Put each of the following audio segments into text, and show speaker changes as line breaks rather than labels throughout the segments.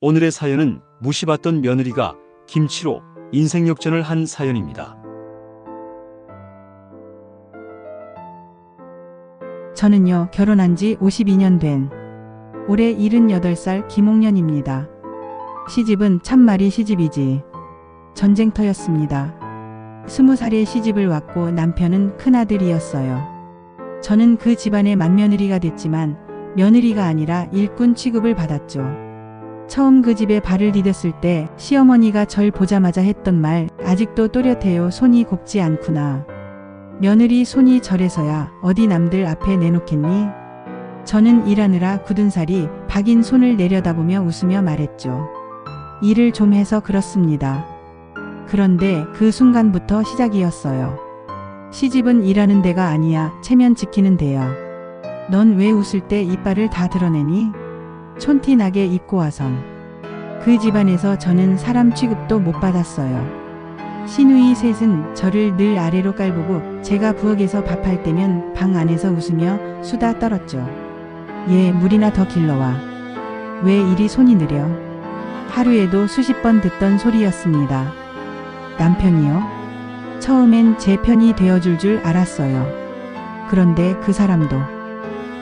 오늘의 사연은 무시받던 며느리가 김치로 인생 역전을 한 사연입니다.
저는요, 결혼한 지 52년 된 올해 78살 김홍년입니다. 시집은 참말이 시집이지 전쟁터였습니다. 20살에 시집을 왔고 남편은 큰아들이었어요. 저는 그 집안의 맏며느리가 됐지만 며느리가 아니라 일꾼 취급을 받았죠. 처음 그 집에 발을 디뎠을 때 시어머니가 절 보자마자 했던 말, 아직도 또렷해요. 손이 곱지 않구나. 며느리 손이 저래서야 어디 남들 앞에 내놓겠니? 저는 일하느라 굳은 살이 박인 손을 내려다보며 웃으며 말했죠. 일을 좀 해서 그렇습니다. 그런데 그 순간부터 시작이었어요. 시집은 일하는 데가 아니야. 체면 지키는 데야. 넌 왜 웃을 때 이빨을 다 드러내니? 촌티 나게 입고 와선. 그 집안에서 저는 사람 취급도 못 받았어요. 시누이 셋은 저를 늘 아래로 깔보고 제가 부엌에서 밥할 때면 방 안에서 웃으며 수다 떨었죠. 얘 물이나 더 길러와. 왜 이리 손이 느려? 하루에도 수십 번 듣던 소리였습니다. 남편이요? 처음엔 제 편이 되어줄 줄 알았어요. 그런데 그 사람도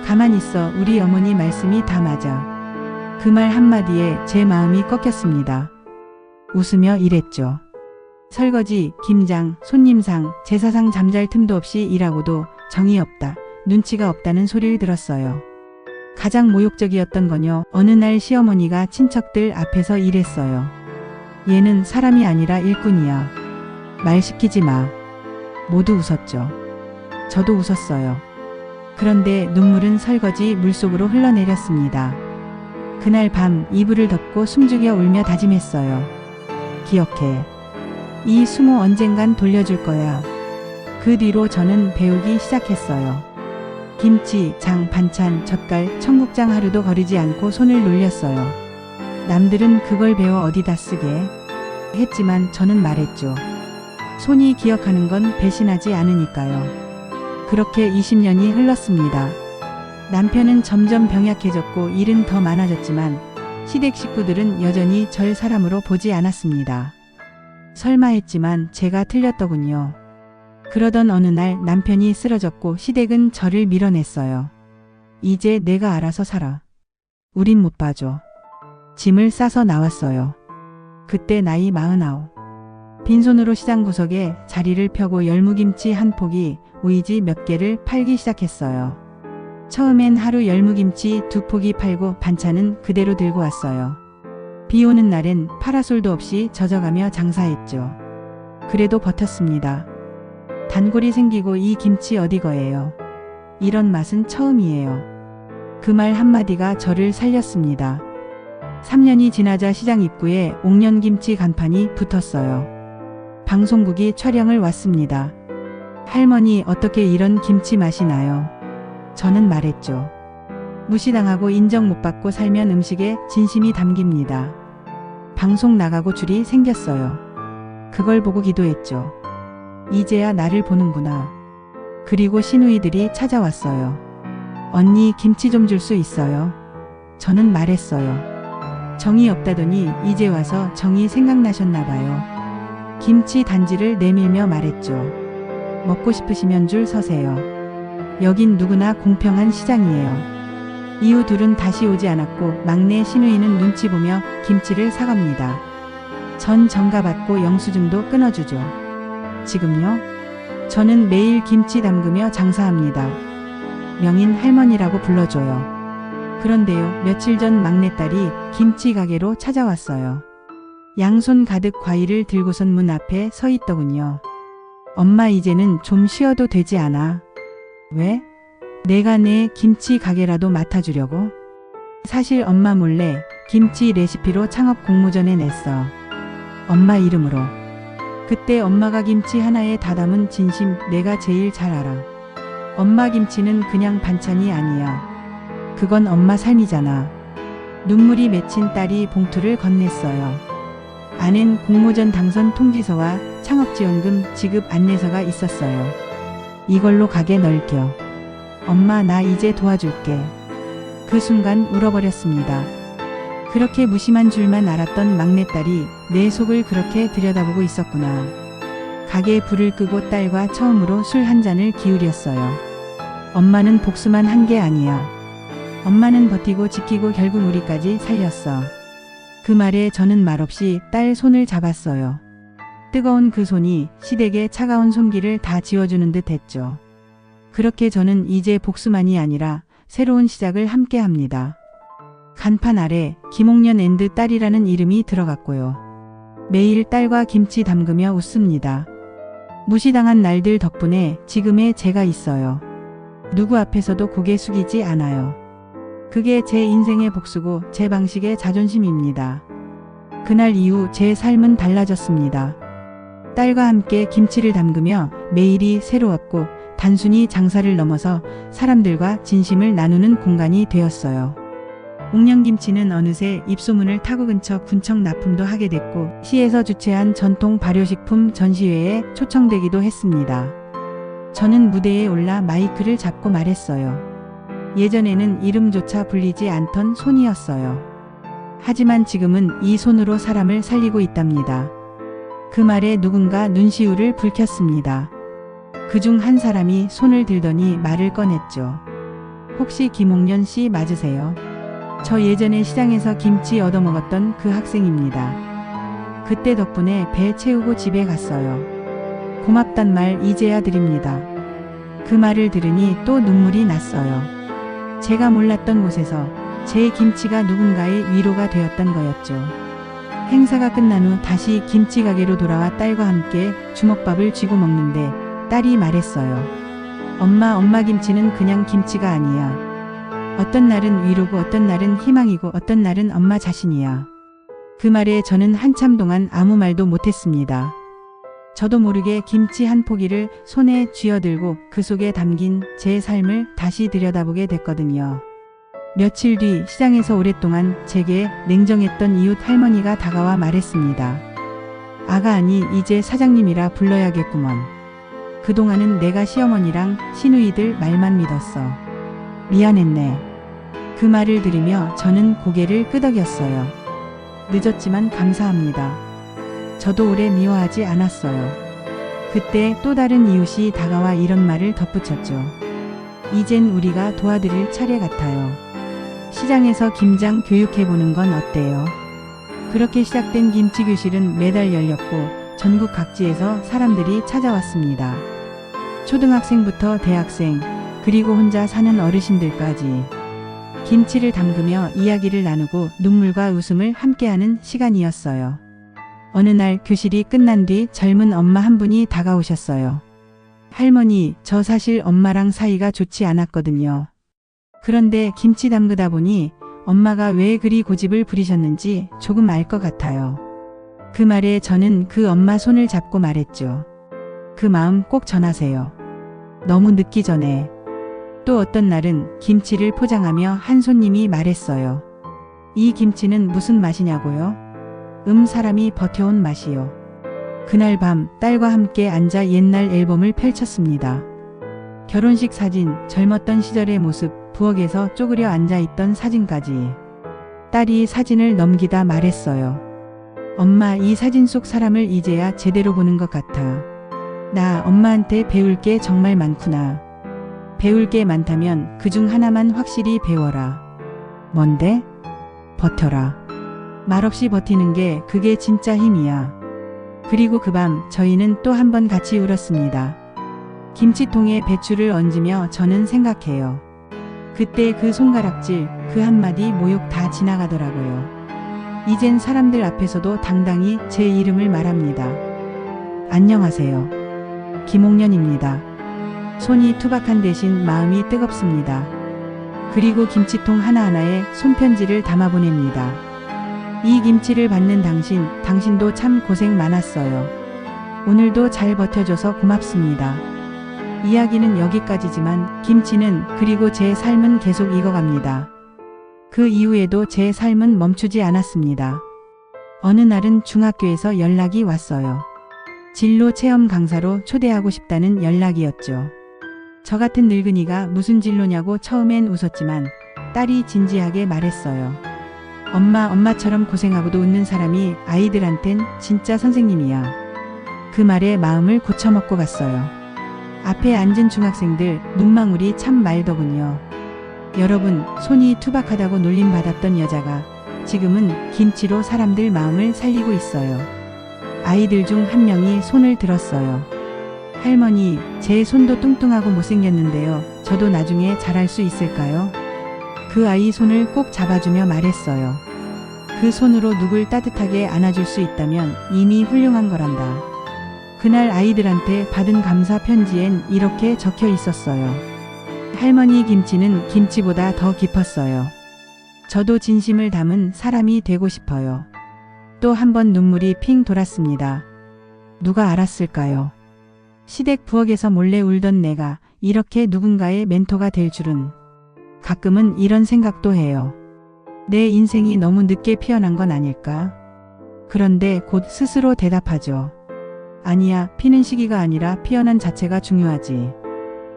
가만 있어. 우리 어머니 말씀이 다 맞아. 그 말 한마디에 제 마음이 꺾였습니다. 웃으며 일했죠. 설거지, 김장, 손님상, 제사상 잠잘 틈도 없이 일하고도 정이 없다, 눈치가 없다는 소리를 들었어요. 가장 모욕적이었던 건요, 어느 날 시어머니가 친척들 앞에서 이랬어요. 얘는 사람이 아니라 일꾼이야. 말 시키지 마. 모두 웃었죠. 저도 웃었어요. 그런데 눈물은 설거지 물속으로 흘러내렸습니다. 그날 밤 이불을 덮고 숨죽여 울며 다짐했어요. 기억해. 이 수모 언젠간 돌려줄 거야. 그 뒤로 저는 배우기 시작했어요. 김치, 장, 반찬, 젓갈, 청국장 하루도 거르지 않고 손을 놀렸어요. 남들은 그걸 배워 어디다 쓰게 했지만 저는 말했죠. 손이 기억하는 건 배신하지 않으니까요. 그렇게 20년이 흘렀습니다. 남편은 점점 병약해졌고 일은 더 많아졌지만 시댁 식구들은 여전히 절 사람으로 보지 않았습니다. 설마 했지만 제가 틀렸더군요. 그러던 어느 날 남편이 쓰러졌고 시댁은 저를 밀어냈어요. 이제 내가 알아서 살아. 우린 못 봐줘. 짐을 싸서 나왔어요. 그때 나이 49. 빈손으로 시장 구석에 자리를 펴고 열무김치 한 포기, 오이지 몇 개를 팔기 시작했어요. 처음엔 하루 열무김치 2포기 팔고 반찬은 그대로 들고 왔어요. 비 오는 날엔 파라솔도 없이 젖어가며 장사했죠. 그래도 버텼습니다. 단골이 생기고 이 김치 어디 거예요? 이런 맛은 처음이에요. 그 말 한마디가 저를 살렸습니다. 3년이 지나자 시장 입구에 옥년김치 간판이 붙었어요. 방송국이 촬영을 왔습니다. 할머니, 어떻게 이런 김치 맛이 나요? 저는 말했죠. 무시당하고 인정 못 받고 살면 음식에 진심이 담깁니다. 방송 나가고 줄이 생겼어요. 그걸 보고 기도했죠. 이제야 나를 보는구나. 그리고 시누이들이 찾아왔어요. 언니, 김치 좀 줄 수 있어요? 저는 말했어요. 정이 없다더니 이제 와서 정이 생각나셨나 봐요. 김치 단지를 내밀며 말했죠. 먹고 싶으시면 줄 서세요. 여긴 누구나 공평한 시장이에요. 이후 둘은 다시 오지 않았고 막내 시누이는 눈치 보며 김치를 사갑니다. 전 정가받고 영수증도 끊어주죠. 지금요? 저는 매일 김치 담그며 장사합니다. 명인 할머니라고 불러줘요. 그런데요, 며칠 전 막내딸이 김치 가게로 찾아왔어요. 양손 가득 과일을 들고선 문 앞에 서 있더군요. 엄마, 이제는 좀 쉬어도 되지 않아? 왜? 내가 내 김치 가게라도 맡아주려고? 사실 엄마 몰래 김치 레시피로 창업 공모전에 냈어. 엄마 이름으로. 그때 엄마가 김치 하나에 다 담은 진심 내가 제일 잘 알아. 엄마 김치는 그냥 반찬이 아니야. 그건 엄마 삶이잖아. 눈물이 맺힌 딸이 봉투를 건넸어요. 안엔 공모전 당선 통지서와 창업지원금 지급 안내서가 있었어요. 이걸로 가게 넓혀. 엄마, 나 이제 도와줄게. 그 순간 울어버렸습니다. 그렇게 무심한 줄만 알았던 막내딸이 내 속을 그렇게 들여다보고 있었구나. 가게에 불을 끄고 딸과 처음으로 술 한 잔을 기울였어요. 엄마는 복수만 한 게 아니야. 엄마는 버티고 지키고 결국 우리까지 살렸어. 그 말에 저는 말없이 딸 손을 잡았어요. 뜨거운 그 손이 시댁의 차가운 손길을 다 지워주는 듯 했죠. 그렇게 저는 이제 복수만이 아니라 새로운 시작을 함께 합니다. 간판 아래 김옥년 앤드 딸이라는 이름이 들어갔고요. 매일 딸과 김치 담그며 웃습니다. 무시당한 날들 덕분에 지금의 제가 있어요. 누구 앞에서도 고개 숙이지 않아요. 그게 제 인생의 복수고 제 방식의 자존심입니다. 그날 이후 제 삶은 달라졌습니다. 딸과 함께 김치를 담그며 매일이 새로웠고 단순히 장사를 넘어서 사람들과 진심을 나누는 공간이 되었어요. 옥년김치는 어느새 입소문을 타고 근처 군청 납품도 하게 됐고 시에서 주최한 전통 발효식품 전시회에 초청되기도 했습니다. 저는 무대에 올라 마이크를 잡고 말했어요. 예전에는 이름조차 불리지 않던 손이었어요. 하지만 지금은 이 손으로 사람을 살리고 있답니다. 그 말에 누군가 눈시울을 붉혔습니다. 그중 한 사람이 손을 들더니 말을 꺼냈죠. 혹시 김옥년 씨 맞으세요? 저 예전에 시장에서 김치 얻어먹었던 그 학생입니다. 그때 덕분에 배 채우고 집에 갔어요. 고맙단 말 이제야 드립니다. 그 말을 들으니 또 눈물이 났어요. 제가 몰랐던 곳에서 제 김치가 누군가의 위로가 되었던 거였죠. 행사가 끝난 후 다시 김치 가게로 돌아와 딸과 함께 주먹밥을 쥐고 먹는데 딸이 말했어요. 엄마 김치는 그냥 김치가 아니야. 어떤 날은 위로고 어떤 날은 희망이고 어떤 날은 엄마 자신이야. 그 말에 저는 한참 동안 아무 말도 못했습니다. 저도 모르게 김치 한 포기를 손에 쥐어들고 그 속에 담긴 제 삶을 다시 들여다보게 됐거든요. 며칠 뒤 시장에서 오랫동안 제게 냉정했던 이웃 할머니가 다가와 말했습니다. 아가 아니 이제 사장님이라 불러야겠구먼. 그동안은 내가 시어머니랑 시누이들 말만 믿었어. 미안했네. 그 말을 들으며 저는 고개를 끄덕였어요. 늦었지만 감사합니다. 저도 오래 미워하지 않았어요. 그때 또 다른 이웃이 다가와 이런 말을 덧붙였죠. 이젠 우리가 도와드릴 차례 같아요. 시장에서 김장 교육해보는 건 어때요? 그렇게 시작된 김치교실은 매달 열렸고 전국 각지에서 사람들이 찾아왔습니다. 초등학생부터 대학생, 그리고 혼자 사는 어르신들까지. 김치를 담그며 이야기를 나누고 눈물과 웃음을 함께하는 시간이었어요. 어느 날 교실이 끝난 뒤 젊은 엄마 한 분이 다가오셨어요. 할머니, 저 사실 엄마랑 사이가 좋지 않았거든요. 그런데 김치 담그다 보니 엄마가 왜 그리 고집을 부리셨는지 조금 알 것 같아요. 그 말에 저는 그 엄마 손을 잡고 말했죠. 그 마음 꼭 전하세요. 너무 늦기 전에. 또 어떤 날은 김치를 포장하며 한 손님이 말했어요. 이 김치는 무슨 맛이냐고요? 사람이 버텨온 맛이요. 그날 밤 딸과 함께 앉아 옛날 앨범을 펼쳤습니다. 결혼식 사진, 젊었던 시절의 모습, 부엌에서 쪼그려 앉아있던 사진까지. 딸이 사진을 넘기다 말했어요. 엄마, 이 사진 속 사람을 이제야 제대로 보는 것 같아. 나 엄마한테 배울 게 정말 많구나. 배울 게 많다면 그중 하나만 확실히 배워라. 뭔데? 버텨라. 말없이 버티는 게 그게 진짜 힘이야. 그리고 그 밤 저희는 또 한 번 같이 울었습니다. 김치통에 배추를 얹으며 저는 생각해요. 그때 그 손가락질, 그 한마디 모욕 다 지나가더라고요. 이젠 사람들 앞에서도 당당히 제 이름을 말합니다. 안녕하세요. 김옥년입니다. 손이 투박한 대신 마음이 뜨겁습니다. 그리고 김치통 하나하나에 손편지를 담아 보냅니다. 이 김치를 받는 당신도 참 고생 많았어요. 오늘도 잘 버텨줘서 고맙습니다. 이야기는 여기까지지만 김치는 그리고 제 삶은 계속 익어갑니다. 그 이후에도 제 삶은 멈추지 않았습니다. 어느 날은 중학교에서 연락이 왔어요. 진로 체험 강사로 초대하고 싶다는 연락이었죠. 저 같은 늙은이가 무슨 진로냐고 처음엔 웃었지만 딸이 진지하게 말했어요. 엄마처럼 고생하고도 웃는 사람이 아이들한텐 진짜 선생님이야. 그 말에 마음을 고쳐먹고 갔어요. 앞에 앉은 중학생들 눈망울이 참 맑더군요. 여러분, 손이 투박하다고 놀림받았던 여자가 지금은 김치로 사람들 마음을 살리고 있어요. 아이들 중 한 명이 손을 들었어요. 할머니, 제 손도 뚱뚱하고 못생겼는데요. 저도 나중에 잘할 수 있을까요? 그 아이 손을 꼭 잡아주며 말했어요. 그 손으로 누굴 따뜻하게 안아줄 수 있다면 이미 훌륭한 거란다. 그날 아이들한테 받은 감사 편지엔 이렇게 적혀 있었어요. 할머니 김치는 김치보다 더 깊었어요. 저도 진심을 담은 사람이 되고 싶어요. 또 한 번 눈물이 핑 돌았습니다. 누가 알았을까요? 시댁 부엌에서 몰래 울던 내가 이렇게 누군가의 멘토가 될 줄은. 가끔은 이런 생각도 해요. 내 인생이 너무 늦게 피어난 건 아닐까? 그런데 곧 스스로 대답하죠. 아니야, 피는 시기가 아니라 피어난 자체가 중요하지.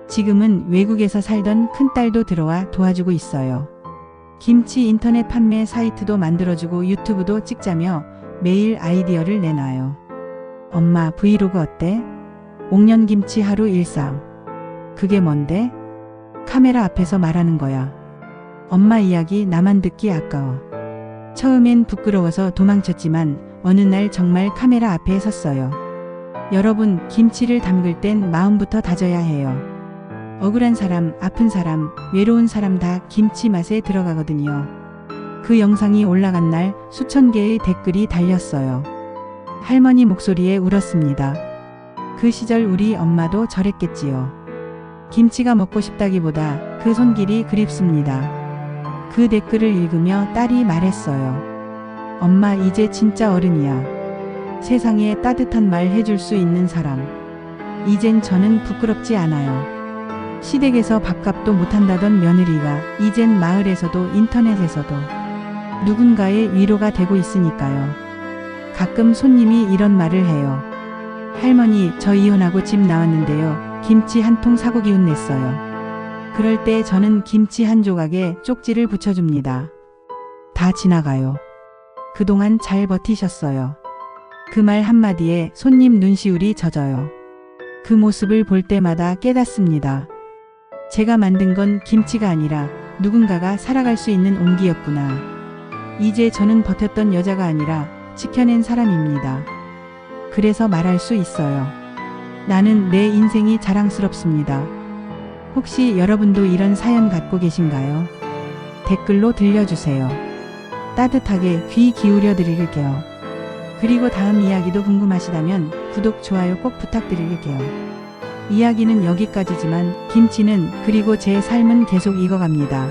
지금은 외국에서 살던 큰딸도 들어와 도와주고 있어요. 김치 인터넷 판매 사이트도 만들어주고 유튜브도 찍자며 매일 아이디어를 내놔요. 엄마, 브이로그 어때? 옥년김치 하루 일상. 그게 뭔데? 카메라 앞에서 말하는 거야. 엄마 이야기 나만 듣기 아까워. 처음엔 부끄러워서 도망쳤지만 어느 날 정말 카메라 앞에 섰어요. 여러분, 김치를 담글 땐 마음부터 다져야 해요. 억울한 사람, 아픈 사람, 외로운 사람 다 김치 맛에 들어가거든요. 그 영상이 올라간 날 수천 개의 댓글이 달렸어요. 할머니 목소리에 울었습니다. 그 시절 우리 엄마도 저랬겠지요. 김치가 먹고 싶다기보다 그 손길이 그립습니다. 그 댓글을 읽으며 딸이 말했어요. 엄마, 이제 진짜 어른이야. 세상에 따뜻한 말 해줄 수 있는 사람. 이젠 저는 부끄럽지 않아요. 시댁에서 밥값도 못한다던 며느리가 이젠 마을에서도 인터넷에서도 누군가의 위로가 되고 있으니까요. 가끔 손님이 이런 말을 해요. 할머니, 저 이혼하고 집 나왔는데요. 김치 한 통 사고 기운 냈어요. 그럴 때 저는 김치 한 조각에 쪽지를 붙여줍니다. 다 지나가요. 그동안 잘 버티셨어요. 그 말 한마디에 손님 눈시울이 젖어요. 그 모습을 볼 때마다 깨닫습니다. 제가 만든 건 김치가 아니라 누군가가 살아갈 수 있는 온기였구나. 이제 저는 버텼던 여자가 아니라 지켜낸 사람입니다. 그래서 말할 수 있어요. 나는 내 인생이 자랑스럽습니다. 혹시 여러분도 이런 사연 갖고 계신가요? 댓글로 들려주세요. 따뜻하게 귀 기울여 드릴게요. 그리고 다음 이야기도 궁금하시다면 구독, 좋아요 꼭 부탁드릴게요. 이야기는 여기까지지만 김치는 그리고 제 삶은 계속 익어갑니다.